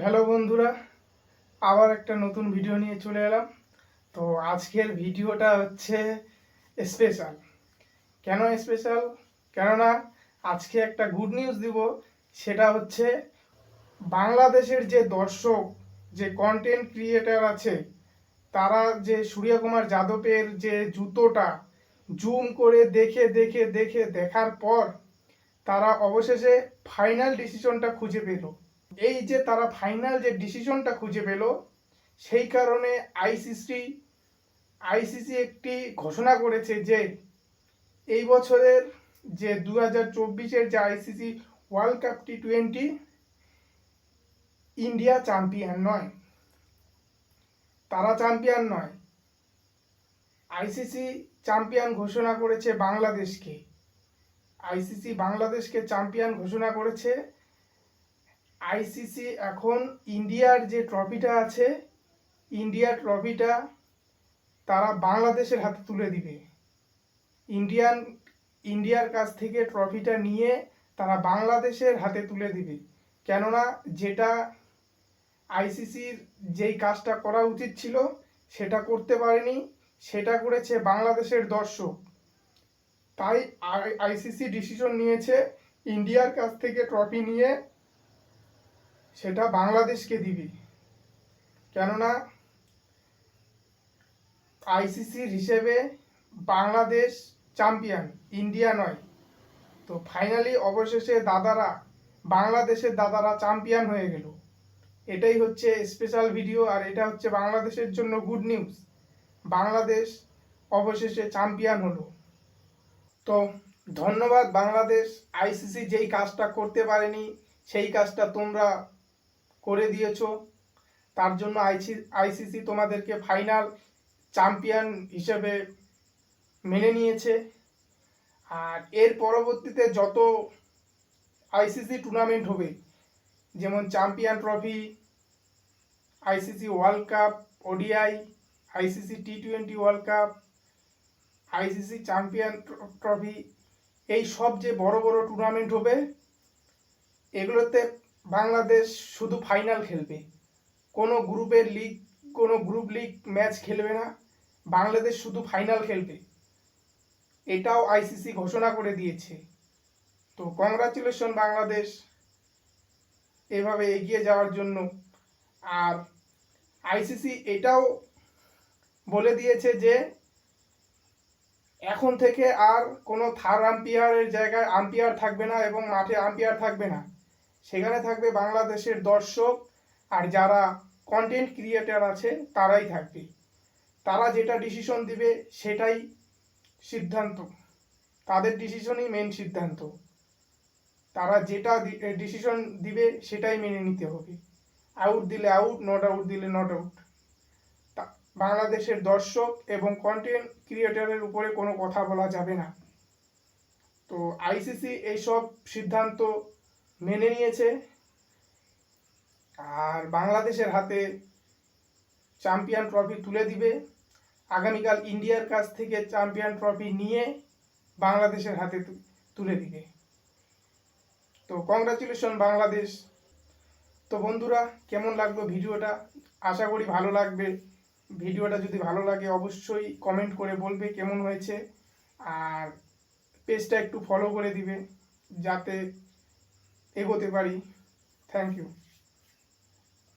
Hello বন্ধুরা, আবার একটা নতুন ভিডিও নিয়ে চলে এলাম। তো আজকের ভিডিওটা হচ্ছে স্পেশাল। কেন স্পেশাল? কেননা আজকে একটা গুড নিউজ দিব। সেটা হচ্ছে বাংলাদেশের যে দর্শক, যে কন্টেন্ট ক্রিয়েটার আছে, তারা যে সূর্যকুমার যাদবের যে জুতোটা জুম করে দেখার পর তারা অবশেষে ফাইনাল ডিসিশনটা খুঁজে পেল। এই যে তারা ফাইনাল যে ডিসিশনটা খুঁজে পেল, সেই কারণে আইসিসি একটি ঘোষণা করেছে যে এই বছরের যে 2024-এর যে ICC world cup T20 India champion নয়, তারা চ্যাম্পিয়ন নয়। আইসিসি চ্যাম্পিয়ন ঘোষণা করেছে বাংলাদেশকে। আইসিসি বাংলাদেশকে চ্যাম্পিয়ন ঘোষণা করেছে। আইসিসি এখন ইন্ডিয়ার যে ট্রফিটা আছে, ইন্ডিয়ার ট্রফিটা তারা বাংলাদেশের হাতে তুলে দিবে। ইন্ডিয়ার কাছ থেকে ট্রফিটা নিয়ে তারা বাংলাদেশের হাতে তুলে দিবে। কেননা যেটা আইসিসির যেই কাজটা করা উচিত ছিল সেটা করতে পারেনি, সেটা করেছে বাংলাদেশের দর্শক। তাই আইসিসি ডিসিশন নিয়েছে ইন্ডিয়ার কাছ থেকে ট্রফি নিয়ে সেটা বাংলাদেশকে দিবে। কেননা আইসিসির হিসেবে বাংলাদেশ চ্যাম্পিয়ন, ইন্ডিয়া নয়। তো ফাইনালি অবশেষে বাংলাদেশের দাদারা চ্যাম্পিয়ন হয়ে গেল। এটাই হচ্ছে স্পেশাল ভিডিও, আর এটা হচ্ছে বাংলাদেশের জন্য গুড নিউজ। বাংলাদেশ অবশেষে চ্যাম্পিয়ন হলো। তো ধন্যবাদ বাংলাদেশ। আইসিসি যেই কাজটা করতে পারেনি সেই কাজটা তোমরা করে দিয়েছো, তার জন্য আইসিসি তোমাদেরকে ফাইনাল চ্যাম্পিয়ন হিসেবে মেনে নিয়েছে। আর এর পরবর্তীতে যত আইসিসি টুর্নামেন্ট হবে, যেমন champion trophy, ICC world cup ODI, ICC T20 world cup, ICC champion trophy, এই সব যে বড় বড় টুর্নামেন্ট হবে, এগুলোতে বাংলাদেশ শুধু ফাইনাল খেলবে। কোনো গ্রুপ লিগ ম্যাচ খেলবে না, বাংলাদেশ শুধু ফাইনাল খেলবে। এটাও আইসিসি ঘোষণা করে দিয়েছে। তো কংগ্রাচুলেশন বাংলাদেশ এভাবে এগিয়ে যাওয়ার জন্য। আর আইসিসি এটাও বলে দিয়েছে যে এখন থেকে আর কোনো থার্ড আম্পায়ারের জায়গায় আম্পায়ার থাকবে না এবং মাঠে আম্পায়ার থাকবে না। সেখানে থাকবে বাংলাদেশের দর্শক, আর যারা কন্টেন্ট ক্রিয়েটার আছে তারাই থাকবে। তারা যেটা ডিসিশন দিবে সেটাই সিদ্ধান্ত, তাদের ডিসিশনই মেন সিদ্ধান্ত। তারা যেটা ডিসিশন দিবে সেটাই মেনে নিতে হবে। আউট দিলে আউট, নট আউট দিলে নট আউট। বাংলাদেশের দর্শক এবং কন্টেন্ট ক্রিয়েটারের উপরে কোনো কথা বলা যাবে না। তো আইসিসি এইসব সিদ্ধান্ত মেনে নিয়েছে, আর বাংলাদেশের হাতে চ্যাম্পিয়ন ট্রফি তুলে দিবে। আগামীকাল ইন্ডিয়ার কাছ থেকে চ্যাম্পিয়ন ট্রফি নিয়ে বাংলাদেশের হাতে তুলে দিবে। তো কংগ্রাচুলেশন বাংলাদেশ। তো বন্ধুরা, কেমন লাগলো ভিডিওটা? আশা করি ভালো লাগবে। ভিডিওটা যদি ভালো লাগে অবশ্যই কমেন্ট করে বলবে কেমন হয়েছে, আর পেজটা একটু ফলো করে দিবে যাতে এগোতে পারি। Thank you.